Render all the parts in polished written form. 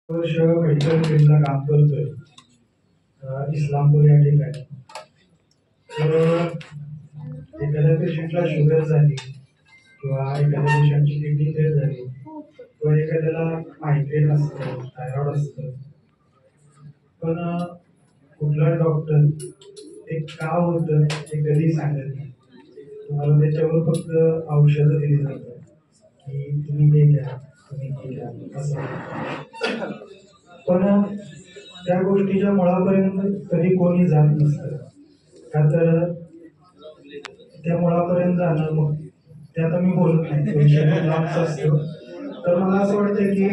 वर्ष मेडिकल फील्डला काम करतोय इस्लामपूर या ठिकाणी. तर एखाद्या पेशंटला शुगर झाली किंवा एखाद्या पेशंटची किडनी फेल झाली किंवा एखाद्याला मायग्रेन असतं, थायरॉइड असतं, पण कुठला डॉक्टर ते का होतं ते कधी सांगत नाही. तुम्हाला त्याच्यावर फक्त औषधं दिली जातात की तुम्ही हे घ्या, तुम्ही हे घ्या असं. पण त्या गोष्टीच्या मुळापर्यंत कधी कोणी जात नसतं. का तर त्या मुळापर्यंत जाणं, मग ते आता मी बोलत नाही, तो विषय लांबचा असतो. तर मला असं वाटतं की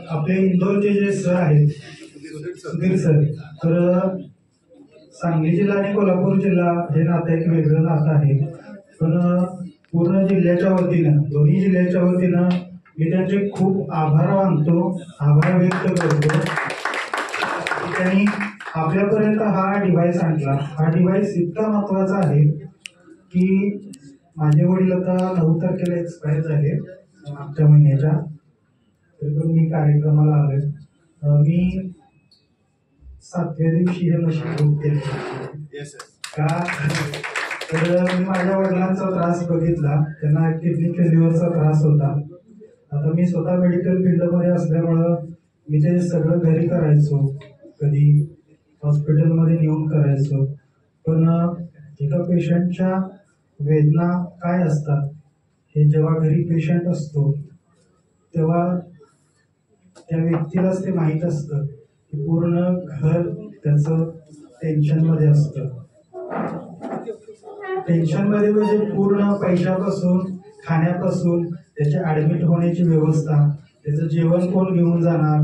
आपले इंदोरचे जे सर आहेत, सुधीर सर, तर सांगली जिल्हा आणि कोल्हापूर जिल्हा हे नातं एक वेगळं नातं आहे. पण पूर्ण जिल्ह्याच्या वतीनं, दोन्ही जिल्ह्याच्या वतीनं मी त्यांचे खूप आभार मानतो, आभार व्यक्त करतो. त्यांनी आपल्यापर्यंत हा डिव्हाइस आणला. हा डिव्हाइस इतका महत्वाचा आहे की माझे वडील आता 9 तारखेला एक्सपायर झाले, मागच्या महिन्याच्या. तरी पण मी कार्यक्रमाला आलोय. मी 7व्या दिवशी हे मशीन बुक केले. का तर मी माझ्या वडिलांचा त्रास बघितला, त्यांना किडनी फेल्युअरचा त्रास होता. आता मी स्वतः मेडिकल फील्डमध्ये असल्यामुळं मी ते सगळं घरी करायचो, कधी हॉस्पिटलमध्ये नेऊन करायचो. पण एका पेशंटच्या वेदना काय असतात हे जेव्हा घरी पेशंट असतो तेव्हा त्या व्यक्तीलाच ते माहीत असतं की पूर्ण घर त्याचं टेन्शनमध्ये असतं. टेन्शनमध्ये म्हणजे पूर्ण पैशापासून, खाण्यापासून, त्याचे ऍडमिट होण्याची व्यवस्था, त्याचं जेवण कोण घेऊन जाणार,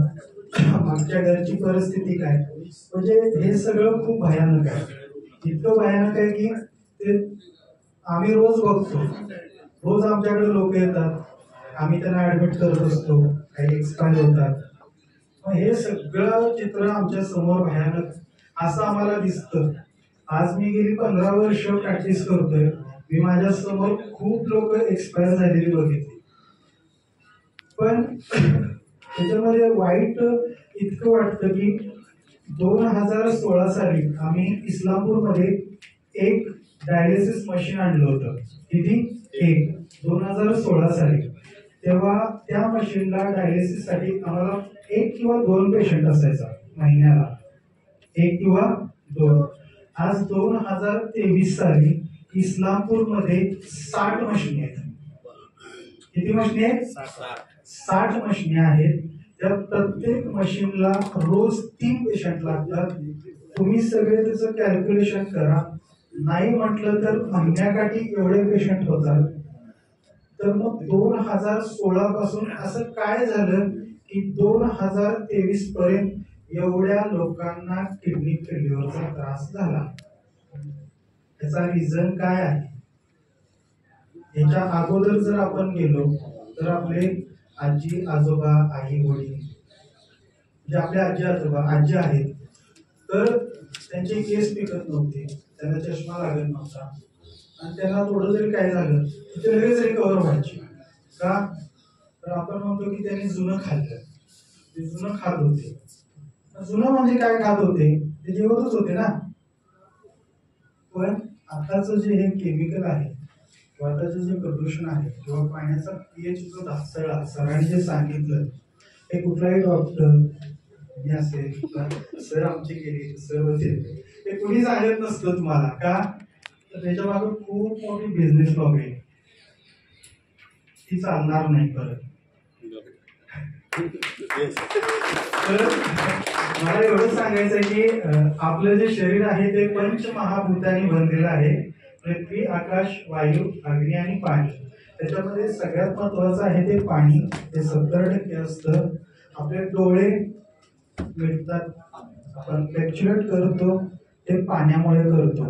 मागच्या घरची परिस्थिती काय, म्हणजे हे सगळं खूप भयानक आहे. इतकं भयानक आहे की ते आम्ही रोज बघतो. रोज आमच्याकडे लोक येतात, आम्ही त्यांना ऍडमिट करत असतो, काही एक्सपायर होतात. हे सगळं चित्र आमच्या समोर भयानक असं आम्हाला दिसतं. आज मी गेली 15 वर्ष प्रॅक्टिस करतोय. मी माझ्या समोर खूप लोक एक्सपायर झालेली बघितली. पण त्याच्यामध्ये वाईट इतकं वाटतं की 2016 साली आम्ही इस्लामपूरमध्ये एक डायलिसिस मशीन आणलं होतं. किती? एक. 2016 साली. तेव्हा त्या मशीनला डायलिसिस साठी आम्हाला 1 किंवा 2 पेशंट असायचा महिन्याला, 1 किंवा 2. आज 2023 साली इस्लामपूरमध्ये 60 मशिनी आहेत. किती मशिनी आहेत? 60 मशिनी आहेत. त्या प्रत्येक मशीनला रोज 3 पेशंट लागतात. तुम्ही सगळे त्याचं कॅल्क्युलेशन करा. नाही म्हटलं तर महिन्याकाठी एवढे पेशंट होतात. तर मग 2016 पासून असं काय झालं की 2023 पर्यंत एवढ्या लोकांना किडनी फेल्युअरचा त्रास झाला? त्याचा रिझन काय आहे? याच्या अगोदर जर आपण गेलो तर आपले आजी आजोबा, आई वडील, जे आपले आजी आजोबा, आजी आहेत, तर त्यांचे केस पिकत नव्हते, त्यांना चष्मा लागत नव्हता, आणि त्यांना थोडं जरी काय झालं तर लगेच रिकवर व्हायचे. का? तर आपण म्हणतो की त्यांनी जुनं खाल्लं. ते जुनं खात होते. जुनं म्हणजे काय खात होते? ते जेवतच होते ना. पण आताच जे हे केमिकल आहे किंवा आताचं जे प्रदूषण आहे किंवा पाण्याचा पीएच जो ढासळला, सरांनी जे सांगितलं, हे कुठलाही डॉक्टर मी असेल, सर आमचे गेले, सर होते, हे कुणी सांगत नसतं तुम्हाला. का? तर त्याच्या मागे खूप मोठी बिझनेस लॉबी आहे. ती चालणार नाही परत. तर मला एवढं सांगायचं आहे की आपलं जे शरीर आहे ते पंचमहाभूतांनी बनलेलं आहे. पृथ्वी, आकाश, वायू, अग्नी आणि पाणी. त्याच्यामध्ये सगळ्यात महत्वाचं आहे ते पाणी. ते 70% असतं. आपले डोळे मिटतात, आपण फ्लॅक्च्युएट करतो, ते पाण्यामुळे करतो.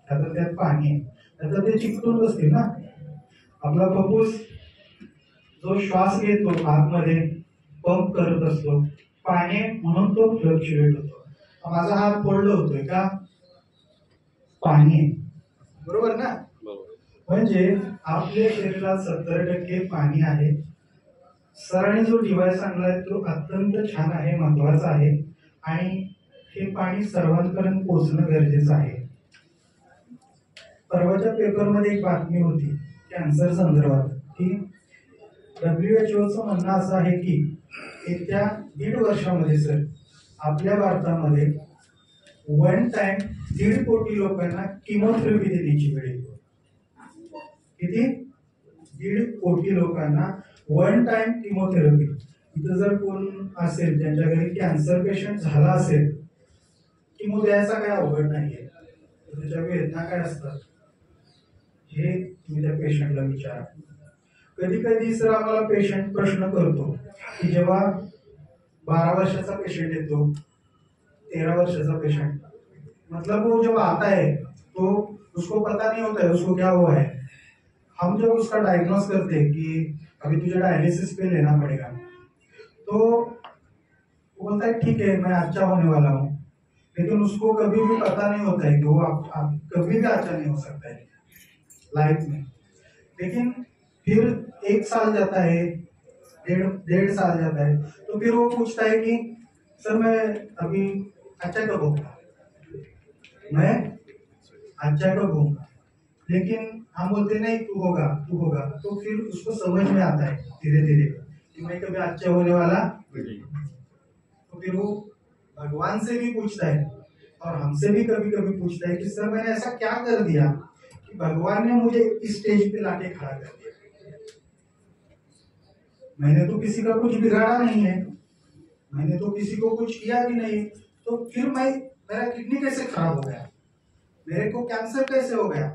आता त्यात पाणी आहे, आता ते चिकटून बसते ना. आपला फुफ्फुस जो श्वास घेतो आतमध्ये पंप करत असतो, पाणी म्हणून तो फ्लक्च्युएट होतो. माझा हात फोल्ड होतोय का? पाणी आहे, बरोबर ना? म्हणजे आपल्या शरीरात 70% पाणी आहे, सरांनी जो डिव्हाइस आणलाय तो अत्यंत छान आहे, महत्वाचा आहे आणि हे पाणी सर्वांपर्यंत पोहोचणं गरजेचं आहे. परवाच्या पेपरमध्ये एक बातमी होती कॅन्सर संदर्भात की WHO म्हणणं असं आहे की येत्या 1.5 वर्षामध्ये सर आपल्या भारतामध्ये वन टाइम 1.5 कोटी लोकांना किमोथेरपी देण्याची वेळ येते. किती? 1.5 कोटी लोकांना वन टाइम किमोथेरपी. इथं जर कोण असेल त्यांच्या घरी कॅन्सर पेशंट झाला असेल, किमो द्यायचा काय अवघड नाहीये, त्याच्या वेदना काय असतात हे तुम्ही त्या पेशंटला विचारा. कधी कधी सर आम्हाला पेशंट प्रश्न करतो की जेव्हा 12 वर्षाचा पेशंट येतो, 13 वर्षाचा पेशंट, मतलब वो जब आता है तो उसको पता नहीं होता है उसको क्या हुआ है. हम जब उसका डायग्नोस करते हैं कि अभी तुझे डायलिसिस पे लेना पड़ेगा, तो वो बोलता है ठीक है मैं अच्छा होने वाला हूँ, लेकिन उसको कभी भी पता नहीं होता है कि वो आप कभी भी अच्छा नहीं हो सकता है लाइफ में. लेकिन फिर 1 साल जाता है, डेढ़ साल जाता है, तो फिर वो पूछता है कि सर मैं अभी अच्छा कब होगा, मैं अच्छा कब होगा. लेकिन हम बोलते नहीं तू होगा तू होगा, तो फिर उसको समझ में आता है धीरे धीरे कि मैं कभी अच्छा होने वाला. तो फिर वो भगवान से भी पूछता है और हमसे भी कभी कभी पूछता है कि सर मैंने ऐसा क्या कर दिया कि भगवान ने मुझे इस स्टेज पे लाके खड़ा कर दिया. मैंने तो किसी का कुछ बिगाड़ा नहीं है, मैंने तो किसी को कुछ किया भी नहीं, तो फिर मेरा किडनी कैसे खराब हो गया, मेरे को कैंसर कैसे हो गया.